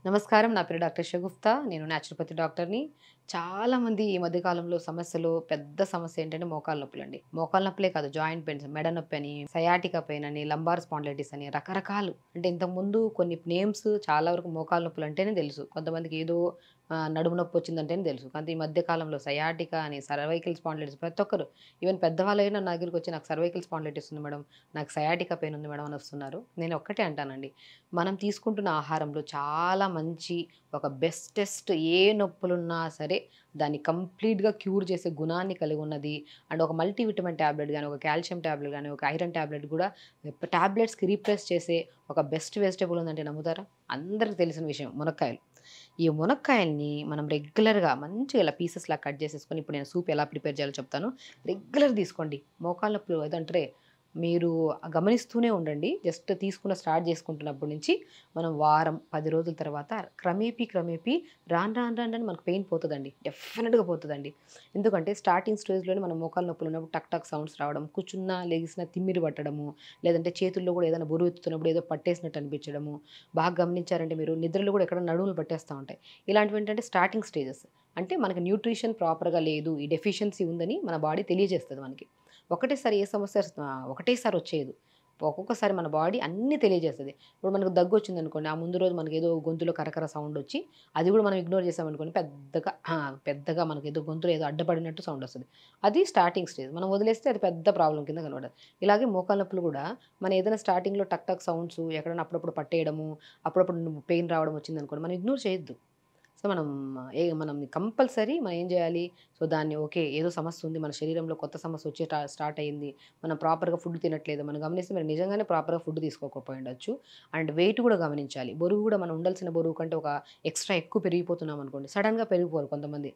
నమస్కారం. నా పేరు డాక్టర్ షగుఫ్తా. నేను న్యాచురోపతి డాక్టర్‌ని. చాలామంది ఈ మధ్య కాలంలో సమస్యలు పెద్ద సమస్య ఏంటంటే మోకాళ్ళ నొప్పులండి. మోకాళ్ళ నొప్పులే కాదు జాయింట్ పెయిన్స్, మెడ నొప్పని, సయాటికా పెయిన్ అని, లంబార్ స్పాండిలైటిస్ అని రకరకాలు. అంటే ఇంతకుముందు కొన్ని నేమ్స్ చాలా వరకు మోకాళ్ళ నొప్పులు అంటేనే తెలుసు. కొంతమందికి ఏదో నడుము నొప్పి వచ్చిందంటేనే తెలుసు. కానీ ఈ మధ్య కాలంలో సయాటికా అని, సర్వైకల్ స్పాండిలైటిస్ ప్రతి ఒక్కరు ఈవెన్ పెద్దవాళ్ళైనా నా దగ్గరికి వచ్చి నాకు సర్వైకల్ స్పాండిలైటిస్ ఉంది మేడం, నాకు సయాటికా పెయిన్ ఉంది మేడం అని వస్తున్నారు. నేను ఒక్కటే అంటానండి. మనం తీసుకుంటున్న ఆహారంలో చాలా మంచి ఒక బెస్టెస్ట్ ఏ నొప్పులున్నా సరే దాన్ని కంప్లీట్‌గా క్యూర్ చేసే గుణాన్ని కలిగి ఉన్నది. అండ్ ఒక మల్టీవిటమిన్ టాబ్లెట్ గాని, ఒక కాల్షియం టాబ్లెట్ గాని, ఒక ఐరన్ టాబ్లెట్ గూడా టాబ్లెట్స్‌కి రీప్లేస్ చేసే ఒక బెస్ట్ వెజిటబుల్ ఉందంటే నమ్ముతారా? అందరికి తెలిసిన విషయం మునక్కాయలు. ఈ మునక్కాయల్ని మనం రెగ్యులర్‌గా మంచిగా ఇలా పీసెస్‌లా కట్ చేసేసుకొని ఇప్పుడు నేను సూప్ ఎలా ప్రిపేర్ చేయాలో చెప్తాను. రెగ్యులర్ తీసుకోండి. మోకాళ్ళ నొప్పులు ఏదంటే మీరు గమనిస్తూనే ఉండండి. జస్ట్ తీసుకున్న స్టార్ట్ చేసుకుంటున్నప్పటి నుంచి మనం వారం, 10 రోజుల తర్వాత క్రమేపీ రాను రాను మనకు పెయిన్ పోతదండి. డెఫినిట్‌గా పోతదండి. ఎందుకంటే స్టార్టింగ్ స్టేజ్‌లోనే మనం మోకాళ్ళ నొప్పులున్నప్పుడు టక్ టక్ సౌండ్స్ రావడం, కూర్చున్నా, లెగిసినా తిమ్మిరి పట్టడము, లేదంటే చేతుల్లో కూడా ఏదైనా బరువెత్తుతున్నప్పుడు ఏదో పట్టేసినట్టు అనిపించడము. బాగా గమనించారంటే మీరు నిద్రలో కూడా ఎక్కడో నడుములు పట్టేస్తా ఉంటాయి. ఇలాంటివేంటంటే స్టార్టింగ్ స్టేజెస్. అంటే మనకి న్యూట్రిషన్ ప్రాపర్‌గా లేదు. ఈ డెఫిషియన్సీ ఉందని మన బాడీ తెలియజేస్తది మనకి. ఒకటేసారి ఏ సమస్య ఒకటేసారి వచ్చేయదు. ఒక్కొక్కసారి మన బాడీ అన్నీ తెలియజేస్తది. ఇప్పుడు మనకు దగ్గొచ్చిందనుకోండి, ఆ ముందు రోజు మనకేదో గొంతులో కరకర సౌండొచ్చి, అది గూడా మనం ఇగ్నోర్ చేసామనుకోండి పెద్దగా మనకేదో గొంతులో ఏదో అడ్డపడినట్టు సౌండొస్తది. అది స్టార్టింగ్ స్టేజ్. మనం వదిలేస్తే అది పెద్ద ప్రాబ్లమ్ కింద కనపడదు. ఇలాగే మోకాళ్ళ నొప్పులు గూడా మనం ఏదైనా స్టార్టింగ్‌లో టక్ టక్ సౌండ్సు ఎక్కడైనా అప్పుడప్పుడు పట్టేయడము, అప్పుడప్పుడు పెయిన్ రావడం వచ్చిందనుకోండి, మనం ఇగ్నోర్ చేయొద్దు. సో, మనం కంపల్సరీ మనం ఏం జేయాలి? సో, దాన్ని ఓకే. ఏదో సమస్య ఉంది. మన శరీరంలో కొత్త సమస్య వచ్చి స్టార్ట్ అయింది. మనం ప్రాపర్‌గా ఫుడ్ తినట్లేదు. మనం గమనిస్తే మీరు నిజంగానే ప్రాపర్‌గా ఫుడ్ తీసుకోకపోయుండొచ్చు. అండ్ వెయిట్ గూడా గమనించాలి. బరువు గూడా మనం ఉండాల్సిన బరువు కంటే ఒక ఎక్స్‌ట్రా ఎక్కువ పెరిగిపోతున్నామనుకోండి, సడెన్‌గా పెరిగిపోరు కొంతమంది.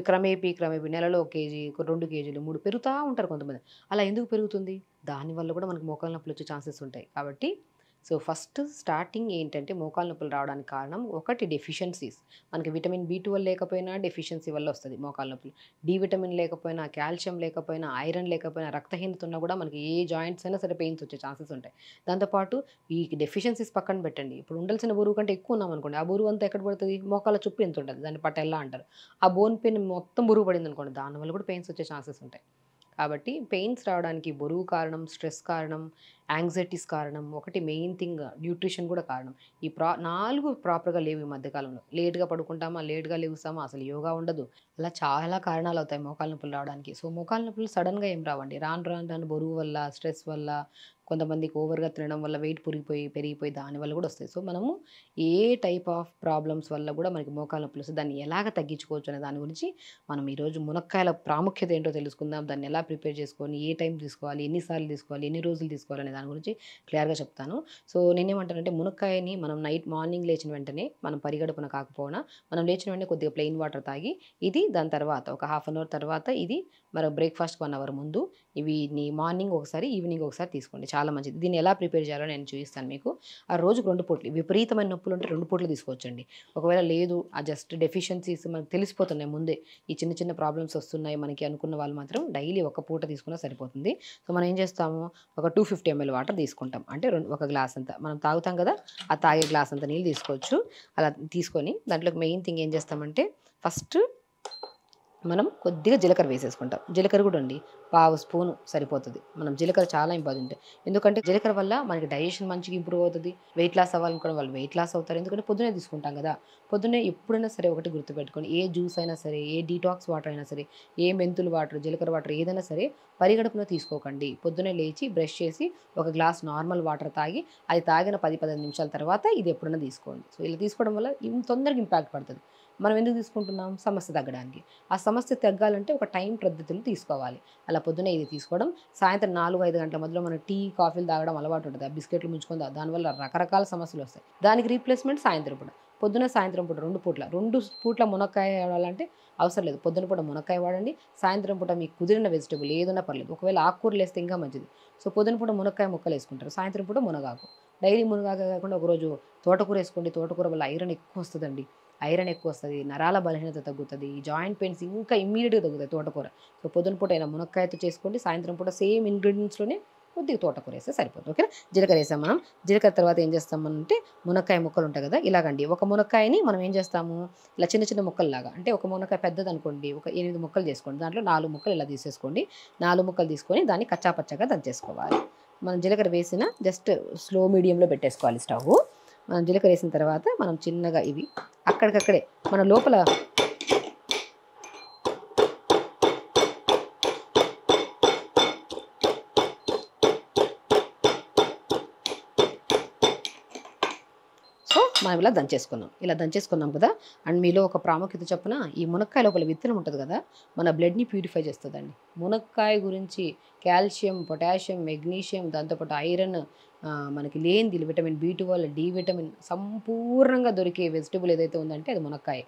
క్రమేపీ నెలలో ఒక కేజీ, ఒక 2 కేజీలు, 3 పెరుగుతా ఉంటారు కొంతమంది. అలా ఎందుకు పెరుగుతుంది? దానివల్ల గూడా మనకు మోకాళ్ళ నొప్పులొచ్చే ఛాన్సెస్ ఉంటాయి. కాబట్టి సో, ఫస్ట్ స్టార్టింగ్ ఏంటంటే మోకాళ్ళ నొప్పులు రావడానికి కారణం ఒకటి డెఫిషియన్సీస్. మనకి విటమిన్ బి12 లేకపోయినా డెఫిషియన్సీ వల్ల వస్తది మోకాళ్ళ నొప్పులు. డి విటమిన్ లేకపోయినా, కాల్షియం లేకపోయినా, ఐరన్ లేకపోయినా, రక్తహీనత ఉన్నా కూడా మనకి ఏ జాయింట్స్ అయినా సరే పెయిన్స్ వచ్చే ఛాన్సెస్ ఉంటాయి. దాంతో పాటు ఈ డెఫిషియన్సీస్ పక్కన పెట్టండి. ఇప్పుడు ఉండాల్సిన బరువు కంటే ఎక్కువ ఉన్నామనుకోండి, ఆ బరువు అంతా ఎక్కడ పడతది? మోకాళ్ళ చుట్టూ ఇంతుంటది. దాన్ని పటెల్లా అంటారు. ఆ బోన్ పెయిన్ మొత్తం బరువు పడిందనుకోండి, దానివల్ల కూడా పెయిన్స్ వచ్చే ఛాన్సెస్ ఉంటాయి. కాబట్టి పెయిన్స్ రావడానికి బరువు కారణం, స్ట్రెస్ కారణం, యాంగ్జైటీస్ కారణం, ఒకటి మెయిన్ థింగ్ న్యూట్రిషన్ కూడా కారణం. ఈ 4 ప్రాపర్‌గా లేవు ఈ మధ్య కాలంలో. లేట్‌గా పడుకుంటామా, లేట్‌గా లెగుస్తామా, అసలు యోగా ఉండదు. అలా చాలా కారణాలవుతాయి మోకాళ్ళ నొప్పులు రావడానికి. సో, మోకాళ్ళ నొప్పులు సడెన్‌గా ఏం రావండి. రాను రాను బరువు వల్ల, స్ట్రెస్ వల్ల, కొంతమందికి ఓవర్‌గా తినడం వల్ల వెయిట్ పెరిగిపోయి దానివల్ల కూడా వస్తాయి. సో, మనము ఏ టైప్ ఆఫ్ ప్రాబ్లమ్స్ వల్ల కూడా మనకి మోకాళ్ళ నొప్పులొస్తాయి. దాన్ని ఎలాగ తగ్గించుకోవచ్చు అనే దాని గురించి మనం ఈరోజు మునక్కాయల ప్రాముఖ్యత ఏంటో తెలుసుకుందాం. దాన్ని ఎలా ప్రిపేర్ చేసుకొని, ఏ టైం తీసుకోవాలి, ఎన్ని సార్లు తీసుకోవాలి, ఎన్ని రోజులు తీసుకోవాలి అనే దాని గురించి క్లియర్‌గా చెప్తాను. సో, నేనేమంటానంటే మునక్కాయని మనం మార్నింగ్ లేచిన వెంటనే మనం పరిగడుపున కాకపోయినా, మనం లేచిన వెంటనే కొద్దిగా ప్లెయిన్ వాటర్ తాగి, దాని తర్వాత ఒక హాఫ్ అన్ అవర్ తర్వాత మరి బ్రేక్‌ఫాస్ట్‌కి 1 అవర్ ముందు వీటిని మార్నింగ్ ఒకసారి, ఈవినింగ్ ఒకసారి తీసుకోండి. చాలా మంచిది. దీన్ని ఎలా ప్రిపేర్ చేయాలో నేను చూపిస్తాను మీకు. ఆ రోజుకి 2 పూటలు విపరీతమైన నొప్పులుంటే 2 పూటలు తీసుకోవచ్చండి. ఒకవేళ లేదు జస్ట్ డెఫిషియన్సీస్ మనకు తెలిసిపోతున్నాయి ముందే. ఈ చిన్న చిన్న ప్రాబ్లమ్స్ వస్తున్నాయి మనకి అనుకున్న వాళ్ళు మాత్రం డైలీ ఒక పూట తీసుకున్నా సరిపోతుంది. సో, మనం ఏం చేస్తాము, ఒక 250 ఎంఎల్ వాటర్ తీసుకుంటాం. అంటే ఒక గ్లాస్ అంత. మనం తాగుతాం కదా! ఆ తాగే గ్లాస్ అంత నీళ్ళు తీసుకోవచ్చు. అలా తీసుకొని దాంట్లోకి మెయిన్ థింగ్ ఏం చేస్తామంటే ఫస్ట్ మనం కొద్దిగా జీలకర్ర వేసేసుకుంటాం. జీలకర్ర కూడా అండి పావు స్పూను సరిపోతది. మనం జీలకర్ర చాలా ఇంపార్టెంట్. ఎందుకంటే జీలకర్ర వల్ల మనకి డైజెషన్ మంచిగా ఇంప్రూవ్ అవుతది. వెయిట్ లాస్ అవ్వాలనుకునే వాళ్ళు వెయిట్ లాస్ అవుతారు. ఎందుకంటే పొద్దున్నే తీసుకుంటాం కదా! పొద్దున్నే ఎప్పుడైనా సరే ఒకటి గుర్తుపెట్టుకోండి. ఏ జ్యూస్ అయినా సరే, ఏ డీటాక్స్ వాటర్ అయినా సరే, ఏ మెంతులు వాటర్, జీలకర్ర వాటర్ ఏదైనా సరే పరిగడుపున తీసుకోకండి. పొద్దున్నే లేచి బ్రష్ చేసి ఒక గ్లాస్ నార్మల్ వాటర్ తాగి, అది తాగిన 10, 15 నిమిషాల తర్వాత ఇది ఎప్పుడైనా తీసుకోండి. సో, ఇలా తీసుకోవడం వల్ల తొందరగా ఇంపాక్ట్ పడతది. మనం ఎందుకు తీసుకుంటున్నాం? సమస్య తగ్గడానికి. ఆ సమస్య తగ్గాలంటే ఒక టైం పద్ధతులు తీసుకోవాలి. అలా పొద్దున్నే ఇది తీసుకోవడం, సాయంత్రం 4, 5 గంటల మధ్యలో మనం టీ, కాఫీలు తాగడం అలవాటు ఉంటది. ఆ బిస్కెట్‌లు ముంచుకొని దానివల్ల రకరకాల సమస్యలొస్తాయి. దానికి రీప్లేస్‌మెంట్ సాయంత్రం పూట. పొద్దున, సాయంత్రం పూట 2 పూట్ల. 2 పూట్ల మునక్కాయ వాడాలంటే అవసరం లేదు. పొద్దున పూట మునక్కాయ వాడండి. సాయంత్రం పూట మీకు కుదిరిన వెజిటబుల్ ఏదున్నా పర్లేదు. ఒకవేళ ఆకుకూరలేస్తే ఇంకా మంచిది. సో, పొద్దున పూట మునక్కాయ ముక్కలేసుకుంటారు. సాయంత్రం పూట మునగాకు. డైలీ మునగాకే కాకుండా ఒకరోజు తోటకూరేసుకోండి. తోటకూర వల్ల ఐరన్ ఎక్కువొస్తదండి. ఐరన్ ఎక్కువొస్తది. నరాల బలహీనత తగ్గుతది. జాయింట్ పెయిన్స్ ఇంకా ఇమ్మీడియేట్‌గా తగ్గుతాయి తోటకూర. సో, పొద్దున పూట అయినా మునక్కాయతో చేసుకోండి. సాయంత్రం పూట సేమ్ ఇంగ్రీడియెంట్స్‌లోనే కొద్దిగా తోటకూర వేస్తే సరిపోతుంది. ఓకేనా. జీలకర్ర వేసాం మనం. జీలకర్ర తర్వాత ఏం చేస్తాం అంటే మునక్కాయ ముక్కలు ఉంటాయి కదా, ఇలాగండి ఒక మునక్కాయని మనం ఏం చేస్తాము, ఇలా చిన్న చిన్న ముక్కల్లాగా, అంటే ఒక మునక్కాయ పెద్దది అనుకోండి, ఒక 8 ముక్కలు చేసుకోండి, దాంట్లో 4 ముక్కలు ఇలా తీసేసుకోండి. 4 ముక్కలు తీసుకొని దాన్ని కచ్చాపచ్చగా దంచేసుకోవాలి. మనం జీలకర్ర వేసిన జస్ట్ స్లో మీడియంలో పెట్టేసుకోవాలి స్టవ్. మనం జీలకర్ర వేసిన తర్వాత మనం చిన్నగా ఇవి అక్కడికక్కడే మన లోపల సో మనం ఇలా దంచేసుకున్నాం. ఇలా దంచేసుకున్నాం కదా. అండ్ మీలో ఒక ప్రాముఖ్యత చెప్పిన, ఈ మునక్కాయ లోపల విత్తనం ఉంటుంది కదా, మన బ్లడ్ని ప్యూరిఫై చేస్తుందండి. మునక్కాయ గురించి కాల్షియం, పొటాషియం, మెగ్నీషియం, దాంతోపాటు ఐరన్, మనకి లేనిది విటమిన్ B12, డి విటమిన్ సంపూర్ణంగా దొరికే వెజిటబుల్ ఏదైతే ఉందంటే అది మునక్కాయ.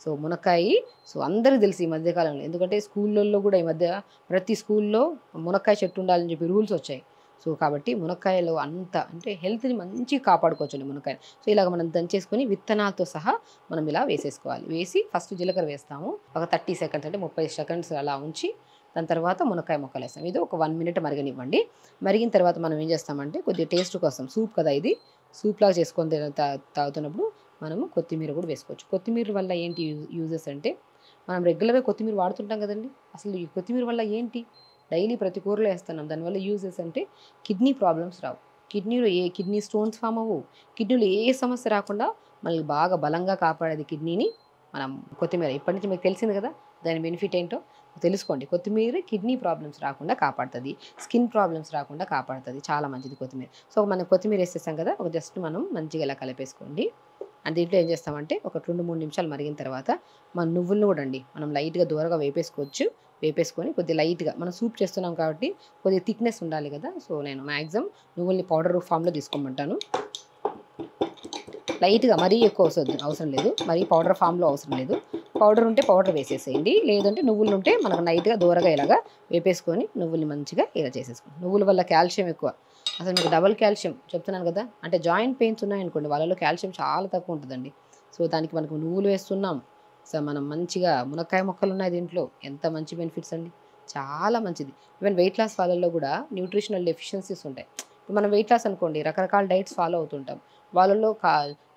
సో మునక్కాయ సో అందరికీ తెలిసి ఈ మధ్యకాలంలో, ఎందుకంటే స్కూళ్ళల్లో కూడా ఈ మధ్య ప్రతి స్కూల్లో మునక్కాయ చెట్టు ఉండాలని చెప్పి రూల్స్ వచ్చాయి. సో కాబట్టి మునక్కాయలో అంత అంటే హెల్త్ని మంచిగా కాపాడుకోవచ్చండి మునక్కాయ. సో ఇలాగ మనం దంచేసుకొని విత్తనాలతో సహా మనం ఇలా వేసేసుకోవాలి. వేసి ఫస్ట్ జీలకర్ర వేస్తాము, ఒక 30 సెకండ్స్ అంటే 30 సెకండ్స్ అలా ఉంచి దాని తర్వాత మునక్కాయ ముక్కలు వేస్తాం. ఇది ఒక 1 మినిట్ మరగనివ్వండి. మరిగిన తర్వాత మనం ఏం చేస్తామంటే కొద్దిగా టేస్ట్ కోసం, సూప్ కదా ఇది, సూప్ లాగా చేసుకొని తాగుతున్నప్పుడు మనము కొత్తిమీర కూడా వేసుకోవచ్చు. కొత్తిమీర వల్ల ఏంటి యూజెస్ అంటే, మనం రెగ్యులర్గా కొత్తిమీర వాడుతుంటాం కదండి. అసలు ఈ కొత్తిమీర వల్ల ఏంటి, డైలీ ప్రతి కూరలో వేస్తున్నాం, దానివల్ల యూజెస్ అంటే కిడ్నీ ప్రాబ్లమ్స్ రావు, కిడ్నీలో ఏ కిడ్నీ స్టోన్స్ ఫామ్ అవ్వవు, కిడ్నీలో ఏ సమస్య రాకుండా మనల్ని బాగా బలంగా కాపాడేది కిడ్నీని మనం కొత్తిమీర. ఇప్పటి నుంచి మీకు తెలిసింది కదా దాని బెనిఫిట్ ఏంటో తెలుసుకోండి. కొత్తిమీర కిడ్నీ ప్రాబ్లమ్స్ రాకుండా కాపాడుతుంది, స్కిన్ ప్రాబ్లమ్స్ రాకుండా కాపాడుతుంది, చాలా మంచిది కొత్తిమీర. సో మనం కొత్తిమీర వేసేసాం కదా, ఒక జస్ట్ మనం మంచిగా ఇలా కలిపేసుకోండి. అండ్ దీంట్లో ఏం చేస్తామంటే ఒక 2-3 నిమిషాలు మరిగిన తర్వాత మన నువ్వులను కూడా అండి మనం లైట్గా దూరగా వేపేసుకోవచ్చు. వేపేసుకొని కొద్దిగా లైట్గా, మనం సూప్ చేస్తున్నాం కాబట్టి కొద్దిగా థిక్నెస్ ఉండాలి కదా, సో నేను మ్యాక్సిమం నువ్వుల్ని పౌడర్ ఫామ్లో తీసుకోమంటాను. లైట్గా మరీ ఎక్కువ అవసరం లేదు, మరీ పౌడర్ ఫామ్లో అవసరం లేదు. పౌడర్ ఉంటే పౌడర్ వేసేసేయండి, లేదంటే నువ్వులు ఉంటే మనకు లైట్గా దూరగా ఇలాగా వేపేసుకొని నువ్వుల్ని మంచిగా ఇలా చేసేసుకోండి. నువ్వుల వల్ల కాల్షియం ఎక్కువ, అసలు మీకు డబల్ కాల్షియం చెప్తున్నాను కదా. అంటే జాయింట్ పెయిన్స్ ఉన్నాయనుకోండి, వాళ్ళలో కాల్షియం చాలా తక్కువ ఉంటుందండి. సో దానికి మనకు నువ్వులు వేస్తున్నాం, సో మనం మంచిగా మునక్కాయ మొక్కలు ఉన్నాయి దీంట్లో, ఎంత మంచి బెనిఫిట్స్ అండి, చాలా మంచిది. ఈవెన్ వెయిట్ లాస్ వాళ్ళల్లో కూడా న్యూట్రిషనల్ డెఫిషియన్సీస్ ఉంటాయి. ఇప్పుడు మనం వెయిట్ లాస్ అనుకోండి, రకరకాల డైట్స్ ఫాలో అవుతుంటాం, వాళ్ళలో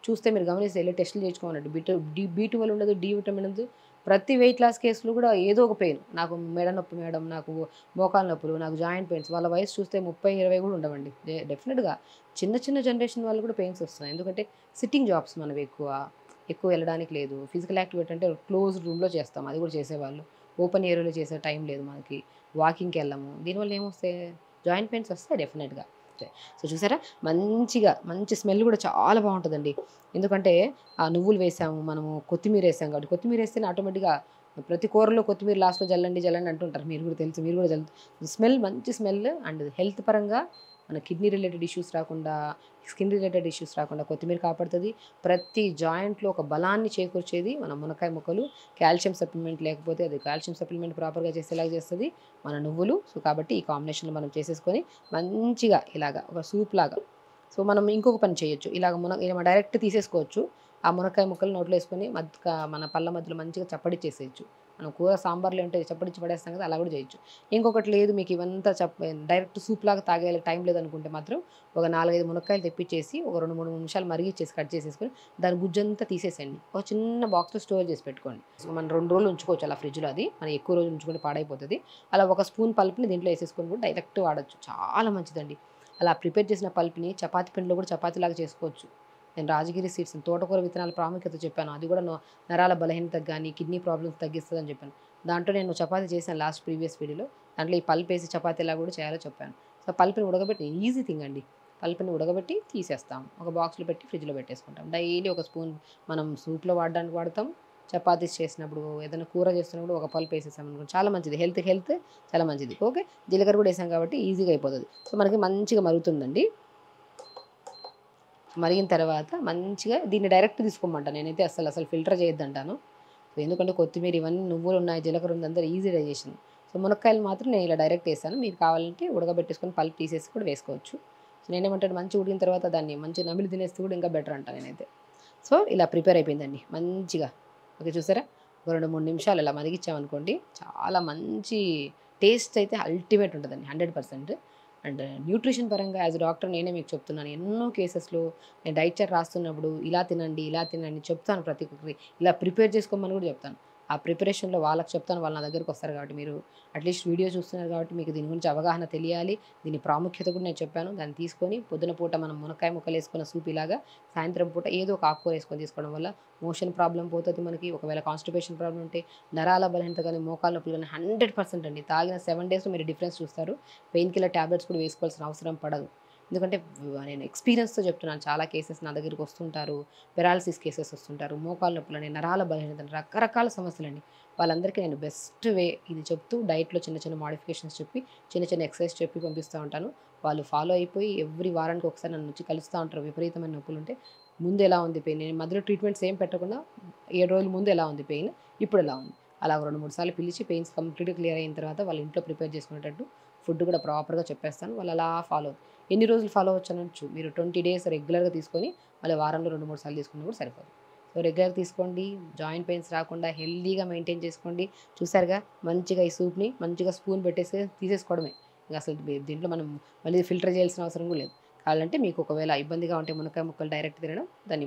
చూస్తే మీరు గమనిస్తే వెళ్ళి టెస్టులు చేయించుకోమన్నట్టు B12 ఉండదు, డి విటమిన్ ఉండదు. ప్రతి వెయిట్ లాస్ కేసులో కూడా ఏదో ఒక పెయిన్, నాకు మెడ నొప్పి మేడం, నాకు మోకాలు నొప్పులు, నాకు జాయింట్ పెయిన్స్, వాళ్ళ వయసు చూస్తే 30-20 కూడా ఉండవండి. డెఫినెట్గా చిన్న చిన్న జనరేషన్ వాళ్ళు కూడా పెయిన్స్ వస్తున్నాయి. ఎందుకంటే సిట్టింగ్ జాబ్స్ మనవి ఎక్కువ వెళ్ళడానికి లేదు. ఫిజికల్ యాక్టివిటీ అంటే క్లోజ్ రూమ్లో చేస్తాం, అది కూడా చేసేవాళ్ళు. ఓపెన్ ఏరియాలో చేసే టైం లేదు మనకి, వాకింగ్కి వెళ్ళము, దీనివల్ల ఏమొస్తాయి, జాయింట్ పెయిన్స్ వస్తాయి డెఫినెట్గా. సో చూసారా, మంచి స్మెల్ కూడా చాలా బాగుంటుందండి. ఎందుకంటే ఆ నువ్వులు వేసాము, మనము కొత్తిమీర వేసాం కాబట్టి, కొత్తిమీర వేస్తేనే ఆటోమేటిక్గా ప్రతి కూరలో కొత్తిమీర లాస్ట్లో జల్లండి అంటుంటారు, మీరు కూడా తెలుసు, మీరు కూడా స్మెల్, మంచి స్మెల్. అండ్ హెల్త్ పరంగా మన కిడ్నీ రిలేటెడ్ ఇష్యూస్ రాకుండా, స్కిన్ రిలేటెడ్ ఇష్యూస్ రాకుండా కొత్తిమీర కాపాడుతుంది. ప్రతి జాయింట్లో ఒక బలాన్ని చేకూర్చేది మన మునక్కాయ ముక్కలు. కాల్షియం సప్లిమెంట్ లేకపోతే అది కాల్షియం సప్లిమెంట్ ప్రాపర్గా చేసేలాగా చేస్తుంది మన నువ్వులు. సో కాబట్టి ఈ కాంబినేషన్లో మనం చేసేసుకొని మంచిగా ఇలాగా ఒక సూప్ లాగా. సో మనం ఇంకొక పని చేయొచ్చు, ఇలా డైరెక్ట్ తీసేసుకోవచ్చు. ఆ మునక్కాయ ముక్కలు నోట్లో వేసుకొని మన పళ్ళ మధ్యలో మంచిగా చప్పడిచ్చేసేయచ్చు. మనం కూర సాంబార్లో ఉంటే చప్పడిచ్చి పడేస్తాం కదా, అలా కూడా చేయొచ్చు. ఇంకొకటి లేదు, మీకు ఇవంతా డైరెక్ట్ సూప్ లాగా తాగే టైం లేదనుకుంటే మాత్రం ఒక 4-5 మునక్కాయలు తెప్పించేసి ఒక 2-3 నిమిషాలు మరిగిచ్చేసి కట్ చేసేసుకొని దాని గుజ్జంతా తీసేసేయండి. ఒక చిన్న బాక్స్లో స్టోర్ చేసి పెట్టుకోండి. సో మనం 2 రోజులు ఉంచుకోవచ్చు అలా ఫ్రిడ్జ్లో, అది మనం ఎక్కువ రోజులు ఉంచుకుంటే పాడైపోతుంది. అలా ఒక స్పూన్ పల్పుని దీంట్లో వేసేసుకొని కూడా డైరెక్ట్ వాడచ్చు, చాలా మంచిదండి. అలా ప్రిపేర్ చేసిన పల్పుని చపాతీ పిండిలో కూడా చపాతీలాగా చేసుకోవచ్చు. నేను రాజగిరి సీడ్స్, తోటకూర విత్తనాల ప్రాముఖ్యత చెప్పాను, అది కూడా నరాల బలహీనతకు కానీ కిడ్నీ ప్రాబ్లమ్స్ తగ్గిస్తుందని చెప్పాను. దాంట్లో నేను చపాతీ చేశాను లాస్ట్ ప్రీవియస్ వీడియోలో, దాంట్లో ఈ పల్ప్ వేసి చపాతీలా కూడా చేయాలో చెప్పాను. సో పల్పుని ఉడకబెట్టి, ఈజీ థింగ్ అండి, పల్పుని ఉడకబెట్టి తీసేస్తాం, ఒక బాక్స్లో పెట్టి ఫ్రిడ్జ్లో పెట్టేసుకుంటాం. డైలీ ఒక స్పూన్ మనం సూప్లో వాడడానికి వాడతాం, చపాతీస్ చేసినప్పుడు, ఏదైనా కూర చేస్తున్నప్పుడు ఒక పల్ప్ వేసేసాం అనుకో, చాలా మంచిది, హెల్త్ చాలా మంచిది. ఓకే, జీలకర్ర కూడా వేసాం కాబట్టి ఈజీగా అయిపోతుంది. సో మనకి మంచిగా మరుగుతుందండి. మరిగిన తర్వాత మంచిగా దీన్ని డైరెక్ట్ తీసుకోమంట, నేనైతే అసలు ఫిల్టర్ చేయొద్దంటాను. సో ఎందుకంటే కొత్తిమీర ఇవన్నీ నువ్వులు ఉన్నాయి, జీలకర్ర ఉంది, అందరూ ఈజీ డైజెషన్. సో మునక్కాయలు మాత్రం నేను ఇలా డైరెక్ట్ వేసాను, మీరు కావాలంటే ఉడకబెట్టేసుకొని పల్ప్ తీసేసి కూడా వేసుకోవచ్చు. సో నేనేమంటాను, మంచి ఉడికిన తర్వాత దాన్ని మంచి నమిలి తినేస్తే కూడా ఇంకా బెటర్ అంటాను నేనైతే. సో ఇలా ప్రిపేర్ అయిపోయిందండి మంచిగా. ఓకే చూసారా, ఒక 2-3 నిమిషాలు ఇలా మరిగించామనుకోండి, చాలా మంచి టేస్ట్ అయితే అల్టిమేట్ ఉంటుందండి, 100%. అండ్ న్యూట్రిషన్ పరంగా యాజ్ డాక్టర్ నేనే మీకు చెప్తున్నాను. ఎన్నో కేసెస్‌లో నేను డైట్ చార్ట్ రాస్తున్నప్పుడు ఇలా తినండి చెప్తాను ప్రతి ఒక్కరికి. ఇలా ప్రిపేర్ చేసుకోమని కూడా చెప్తాను. ఆ ప్రిపరేషన్‌లో వాళ్ళకి చెప్తాను. వాళ్ళు నా దగ్గరికొస్తారు కాబట్టి మీరు అట్‌లీస్ట్ వీడియో చూస్తున్నారు కాబట్టి మీకు దీని గురించి అవగాహన తెలియాలి. దీని ప్రాముఖ్యత కూడా నేను చెప్పాను. దాన్ని తీసుకొని పొద్దున పూట మనం మునక్కాయ ముక్కలేసుకున్న సూప్ ఇలాగా సాయంత్రం పూట ఏదో ఒక ఆకుకూర ఏసుకొని తీసుకోవడం వల్ల మోషన్ ప్రాబ్లమ్ పోతది మనకి. ఒకవేళ కాన్‌స్టిపేషన్ ప్రాబ్లమ్ ఉంటే నరాల బలహీనత గాని, మోకాళ్ళ నొప్పులు గాని 100% అండి. తాగిన 7 డేస్‌లో మీరు డిఫరెన్స్ చూస్తారు. పెయిన్ కిల్లర్ టాబ్లెట్స్ కూడా వేసుకోవాల్సిన అవసరం పడదు. ఎందుకంటే నేను ఎక్స్‌పీరియన్స్‌తో చెప్తున్నాను. చాలా కేసెస్ నా దగ్గరికి వస్తుంటారు. పెరాలిసిస్ కేసెస్ వస్తుంటారు. మోకాళ్ళ నొప్పులని, నరాల బలహీనత రకరకాల సమస్యలండి. వాళ్ళందరికీ నేను బెస్ట్ వే ఇది చెప్తూ డైట్‌లో చిన్న చిన్న మోడిఫికేషన్స్ చెప్పి, చిన్న చిన్న ఎక్సర్సైజ్ చెప్పి పంపిస్తా ఉంటాను. వాళ్ళు ఫాలో అయిపోయి ఎవ్రీ వారానికి ఒకసారి నన్నొచ్చి కలుస్తా ఉంటారు. విపరీతమైన నొప్పులుంటే ముందు ఎలా ఉంది పెయిన్? నేను మధ్యలో ట్రీట్మెంట్స్ ఏం పెట్టకుండా 7 రోజుల ముందు ఎలా ఉంది పెయిన్? ఇప్పుడు ఎలా ఉంది? అలా 2, 3 సార్లు పిలిచి పెయిన్స్ కంప్లీట్‌గా క్లియర్ అయిన తర్వాత వాళ్ళ ఇంట్లో ప్రిపేర్ చేసుకునేటట్టు ఫుడ్ కూడా ప్రాపర్‌గా చెప్పేస్తాను. వాళ్ళు అలా ఫాలో ఎన్ని రోజులు ఫాలో అవ్వచ్చనొచ్చు. మీరు 20 డేస్ రెగ్యులర్‌గా తీసుకొని మళ్ళీ వారంలో 2, 3 సార్లు తీసుకున్నా కూడా సరిపోతుంది. సో, రెగ్యులర్‌గా తీసుకోండి. జాయింట్ పెయిన్స్ రాకుండా హెల్తీగా మెయింటైన్ చేసుకోండి. చూసారుగా మంచిగా ఈ సూప్‌ని మంచిగా స్పూన్ పెట్టేసి తీసేసుకోవడమే. ఇంక అసలు దీంట్లో మనం మళ్ళీ ఫిల్టర్ చేయాల్సిన అవసరం కూడా లేదు. కావాలంటే మీకు ఒకవేళ ఇబ్బందిగా ఉంటే మునక్కాయ ముక్కలు డైరెక్ట్ తినడం, దాన్ని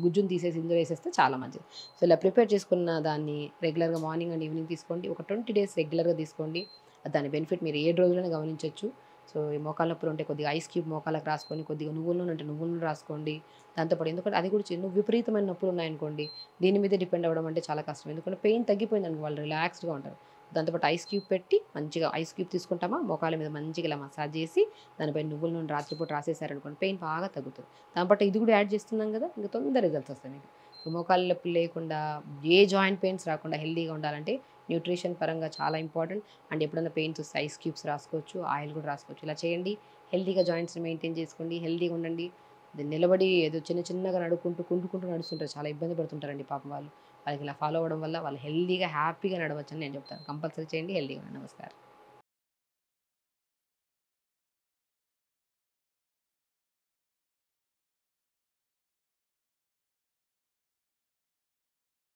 గుజ్జుని తీసేసి ఇందులో వేసేస్తే చాలా మంచిది. సో, ఇలా ప్రిపేర్ చేసుకున్న దాన్ని రెగ్యులర్‌గా మార్నింగ్ అండ్ ఈవినింగ్ తీసుకోండి. ఒక 20 డేస్ రెగ్యులర్‌గా తీసుకోండి. దాని బెనిఫిట్ మీరు 7 రోజుల్లోనే గమనించొచ్చు. సో, ఈ మోకాళ్ళ నొప్పులు ఉంటే కొద్దిగా ఐస్ క్యూబ్ మోకాళ్ళకి రాసుకొని, కొద్దిగా నువ్వుల నూనె ఉంటే నువ్వుల నూనె రాసుకోండి. దాంతో పాటు ఎందుకంటే అది కూడా విపరీతమైన నొప్పులు ఉన్నాయనుకోండి, దీని మీదే డిపెండ్ అవ్వడం అంటే చాలా కష్టం. ఎందుకంటే పెయిన్ తగ్గిపోయిందనుకో వాళ్ళు రిలాక్స్డ్‌గా ఉంటారు. దాంతో పాటు ఐస్ క్యూబ్ పెట్టి మంచిగా ఐస్ క్యూబ్ తీసుకుంటామా, మోకాళ్ళ మీద మంచిగా ఇలా మసాజ్ చేసి, దానిపై నువ్వుల నూనె రాత్రిపూట రాసేసారనుకోండి పెయిన్ బాగా తగ్గుతది. దాని పాటు ఇది కూడా యాడ్ చేస్తున్నాం కదా! ఇంక తొందర రిజల్ట్స్ వస్తాయి మీకు. సో, మోకాళ్ళ నొప్పులు లేకుండా, ఏ జాయింట్ పెయిన్స్ రాకుండా హెల్తీగా ఉండాలంటే న్యూట్రిషన్ పరంగా చాలా ఇంపార్టెంట్. అండ్ ఎప్పుడైనా పెయిన్స్ వస్తే ఐస్ క్యూబ్స్ రాసుకోవచ్చు. ఆయిల్ కూడా రాసుకోవచ్చు. ఇలా చేయండి. హెల్తీగా జాయింట్స్‌ని మెయింటైన్ చేసుకోండి. హెల్తీగా ఉండండి. నిలబడి ఏదో చిన్న చిన్నగా నడుక్కుంటూ, కుంటుకుంటూ నడుస్తుంటారు. చాలా ఇబ్బంది పడుతుంటారండి పాపం వాళ్ళు. వాళ్ళకి ఇలా ఫాలో అవ్వడం వల్ల వాళ్ళు హెల్తీగా, హ్యాపీగా నడవచ్చని నేను చెప్తాను. కంపల్సరీ చేయండి. హెల్తీగా ఉండండి. నమస్కారం.